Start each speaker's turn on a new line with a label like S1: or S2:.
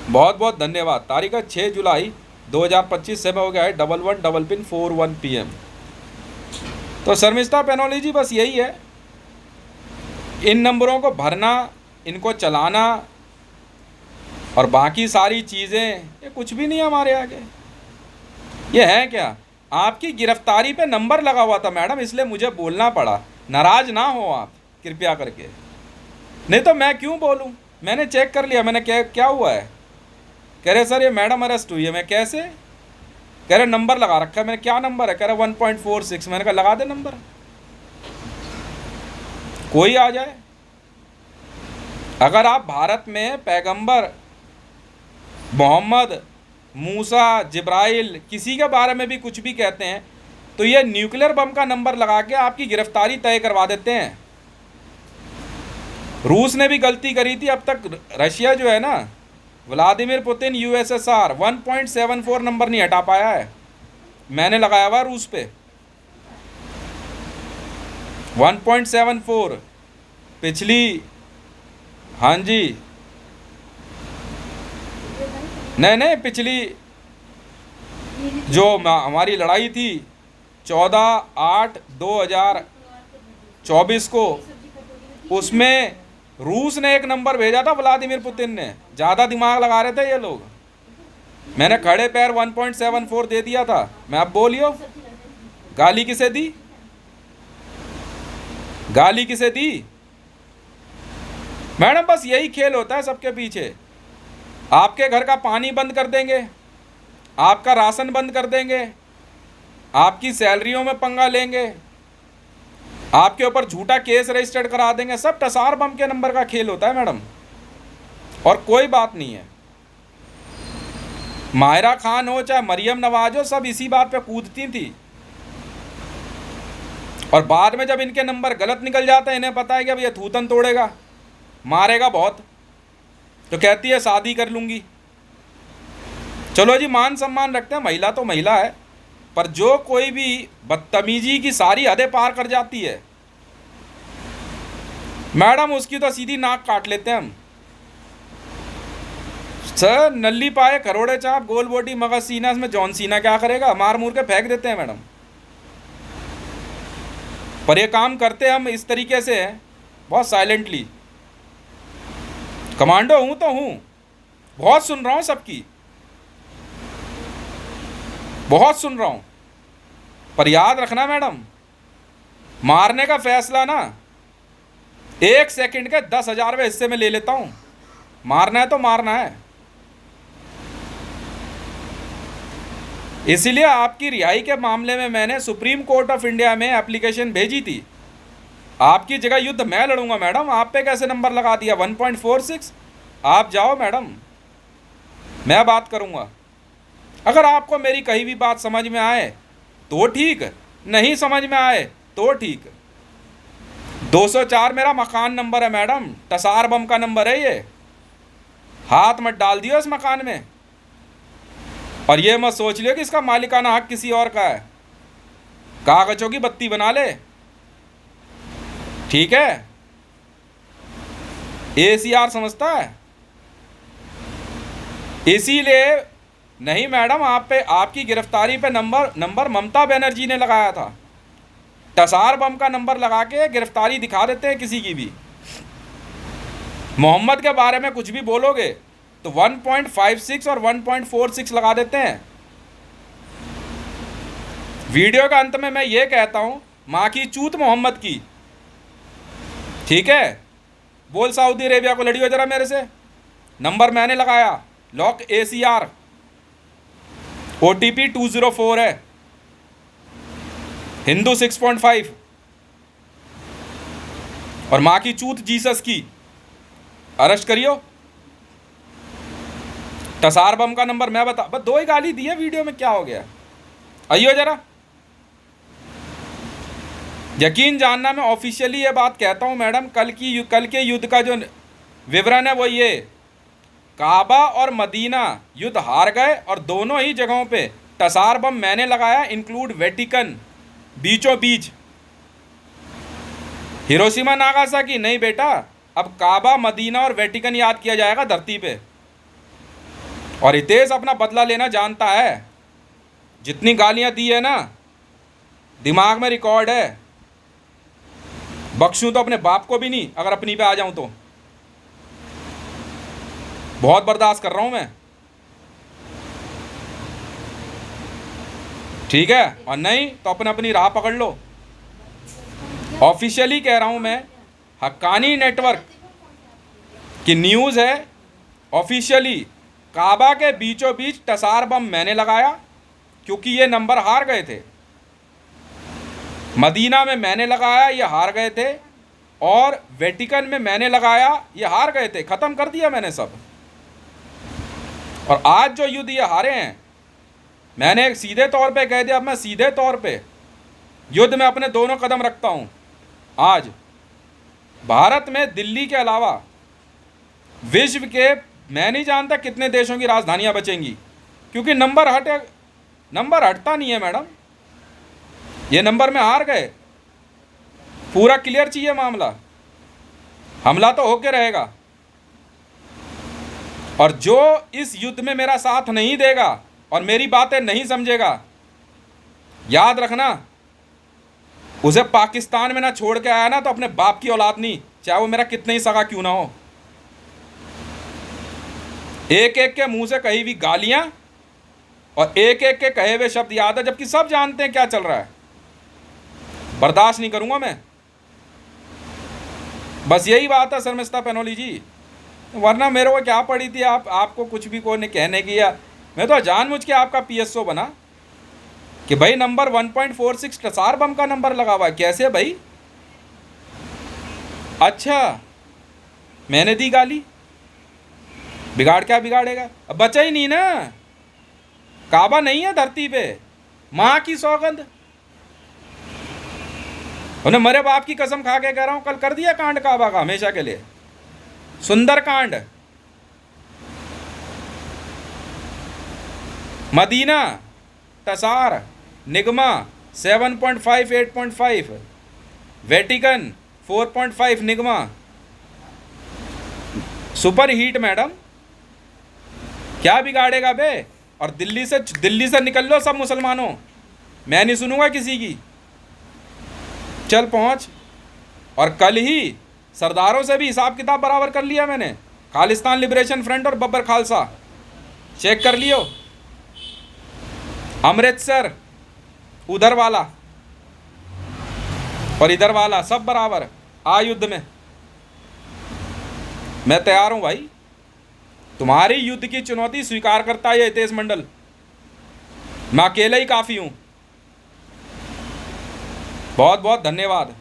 S1: बहुत बहुत धन्यवाद। तारीख है 6 जुलाई 2025, समय हो गया है 11 PM। तो शर्मिष्ठा पैनोली जी, बस यही है, इन नंबरों को भरना, इनको चलाना और बाकी सारी चीज़ें ये कुछ भी नहीं है हमारे आगे। ये है क्या? आपकी गिरफ्तारी पे नंबर लगा हुआ था मैडम, इसलिए मुझे बोलना पड़ा। नाराज ना हो आप कृपया करके, नहीं तो मैं क्यों बोलूं। मैंने चेक कर लिया, मैंने क्या हुआ है। कह रहे सर ये मैडम अरेस्ट हुई है। मैं कैसे? कह रहे नंबर लगा रखा है। मैंने क्या नंबर है? कह रहे 1.46। मैंने कहा लगा दे नंबर, कोई आ जाए। अगर आप भारत में पैगंबर मोहम्मद, मूसा, जिब्राइल किसी के बारे में भी कुछ भी कहते हैं तो ये न्यूक्लियर बम का नंबर लगा के आपकी गिरफ्तारी तय करवा देते हैं। रूस ने भी गलती करी थी। अब तक रशिया जो है ना, व्लादिमीर पुतिन USSR 1.74 नंबर नहीं हटा पाया है। मैंने लगाया हुआ रूस पे 1.74 पिछली। हाँ जी, नहीं पिछली जो हमारी लड़ाई थी 14/8/2024 को, उसमें रूस ने एक नंबर भेजा था, व्लादिमीर पुतिन ने। ज़्यादा दिमाग लगा रहे थे ये लोग। मैंने खड़े पैर 1.74 दे दिया था। मैं अब बोलियो, गाली किसे दी? गाली किसे दी? मैडम बस यही खेल होता है सबके पीछे। आपके घर का पानी बंद कर देंगे, आपका राशन बंद कर देंगे, आपकी सैलरियों में पंगा लेंगे, आपके ऊपर झूठा केस रजिस्टर्ड करा देंगे। सब टसार बम के नंबर का खेल होता है मैडम, और कोई बात नहीं है। माहिरा खान हो चाहे मरियम नवाज हो, सब इसी बात पे कूदती थी। और बाद में जब इनके नंबर गलत निकल जाते हैं, इन्हें पता है कि अब ये थूतन तोड़ेगा, मारेगा बहुत, तो कहती है शादी कर लूंगी। चलो जी, मान सम्मान रखते हैं, महिला तो महिला है, पर जो कोई भी बदतमीजी की सारी हदें पार कर जाती है मैडम, उसकी तो सीधी नाक काट लेते हैं हम। सर नल्ली पाए खरोड़े चाप, गोल बोटी मगज सीना, इसमें जॉन सीना क्या करेगा? मार मूर के फेंक देते हैं मैडम। पर ये काम करते हम इस तरीके से हैं, बहुत साइलेंटली। कमांडो हूं तो हूं, बहुत सुन रहा हूं सबकी, बहुत सुन रहा हूं। पर याद रखना मैडम, मारने का फैसला ना 1 सेकंड के 10,000वें हिस्से में ले लेता हूं। मारना है तो मारना है। इसलिए आपकी रिहाई के मामले में मैंने सुप्रीम कोर्ट ऑफ इंडिया में एप्लीकेशन भेजी थी। आपकी जगह युद्ध मैं लड़ूंगा मैडम। आप पे कैसे नंबर लगा दिया 1.46? आप जाओ मैडम, मैं बात करूंगा। अगर आपको मेरी कही भी बात समझ में आए तो ठीक, नहीं समझ में आए तो ठीक। 204 मेरा मकान नंबर है मैडम, टसार बम का नंबर है ये। हाथ मत डाल दियो इस मकान में, और ये मत सोच लियो कि इसका मालिकाना हक किसी और का है। कागजों की बत्ती बना ले, ठीक है? ACR समझता है। इसीलिए नहीं मैडम, आप पे, आपकी गिरफ्तारी पे नंबर ममता बनर्जी ने लगाया था। टसार बम का नंबर लगा के गिरफ्तारी दिखा देते हैं किसी की भी। मोहम्मद के बारे में कुछ भी बोलोगे तो 1.56 और 1.46 लगा देते हैं। वीडियो का अंत में मैं ये कहता हूं, मां की चूत मोहम्मद की, ठीक है? बोल सऊदी अरेबिया को लड़ियो जरा मेरे से। नंबर मैंने लगाया, लॉक ACR, OTP 204 है, हिंदू 6.5, और मां की चूत जीसस की। अरेस्ट करियो। टसार बम का नंबर मैं बता, बस 2 ही गाली दी है वीडियो में, क्या हो गया? आइयो जरा। यकीन जानना, मैं ऑफिशियली ये बात कहता हूं मैडम, कल के युद्ध का जो विवरण है वो ये, काबा और मदीना युद्ध हार गए, और दोनों ही जगहों पे टसार बम मैंने लगाया, इंक्लूड वेटिकन, बीचों बीच। हिरोशिमा नागासाकी नहीं बेटा, अब काबा, मदीना और वेटिकन याद किया जाएगा धरती पे। और हितेश अपना बदला लेना जानता है। जितनी गालियां दी है ना, दिमाग में रिकॉर्ड है। बख्शूं तो अपने बाप को भी नहीं, अगर अपनी पे आ जाऊं तो। बहुत बर्दाश्त कर रहा हूं मैं, ठीक है? और नहीं तो अपने अपनी राह पकड़ लो। ऑफिशियली कह रहा हूं मैं, हक्कानी नेटवर्क की न्यूज़ है ऑफिशियली। काबा के बीचों बीच टसार बम मैंने लगाया, क्योंकि ये नंबर हार गए थे। मदीना में मैंने लगाया, ये हार गए थे। और वेटिकन में मैंने लगाया, ये हार गए थे। ख़त्म कर दिया मैंने सब। और आज जो युद्ध ये हारे हैं, मैंने सीधे तौर पे कह दिया, अब मैं सीधे तौर पे युद्ध में अपने दोनों कदम रखता हूँ। आज भारत में दिल्ली के अलावा विश्व के मैं नहीं जानता कितने देशों की राजधानियां बचेंगी, क्योंकि नंबर हटता नहीं है मैडम। ये नंबर में हार गए। पूरा क्लियर चाहिए मामला। हमला तो होके रहेगा, और जो इस युद्ध में मेरा साथ नहीं देगा और मेरी बातें नहीं समझेगा, याद रखना, उसे पाकिस्तान में ना छोड़ के आया ना तो अपने बाप की औलाद नहीं, चाहे वो मेरा कितना ही सगा क्यों ना हो। एक एक के मुंह से कही हुई गालियां और एक एक के कहे हुए शब्द याद है, जबकि सब जानते हैं क्या चल रहा है। बर्दाश्त नहीं करूंगा मैं। बस यही बात है शर्मिष्ठा पैनोली जी, वरना मेरे को क्या पड़ी थी आपको कुछ भी कोई ने कहने की। या मैं तो जानबूझ के आपका पीएसओ बना कि भाई नंबर 1.46 टसार बम का नंबर लगा हुआ है। कैसे भाई? अच्छा, मैंने दी गाली, बिगाड़ क्या बिगाड़ेगा? अब बचा ही नहीं ना, काबा नहीं है धरती पे, माँ की सौगंध। उन्हें मरे बाप की कसम खा के कह रहा हूं, कल कर दिया कांड काबा का हमेशा के लिए। Sundar Kand. Medina, Tsar, Enigma 7.5 8.5, Vatican 4.5, Enigma super hit madam. क्या बिगाड़ेगा बे? और दिल्ली से निकल लो सब मुसलमानों, मैं नहीं सुनूंगा किसी की। चल पहुंच। और कल ही सरदारों से भी हिसाब किताब बराबर कर लिया मैंने। खालिस्तान लिबरेशन फ्रंट और बब्बर खालसा चेक कर लियो। अमृतसर उधर वाला और इधर वाला सब बराबर। आ युद्ध में मैं तैयार हूं भाई। तुम्हारी युद्ध की चुनौती स्वीकार करता है ये हितेश मंडल, मैं अकेला ही काफी हूं। बहुत बहुत धन्यवाद।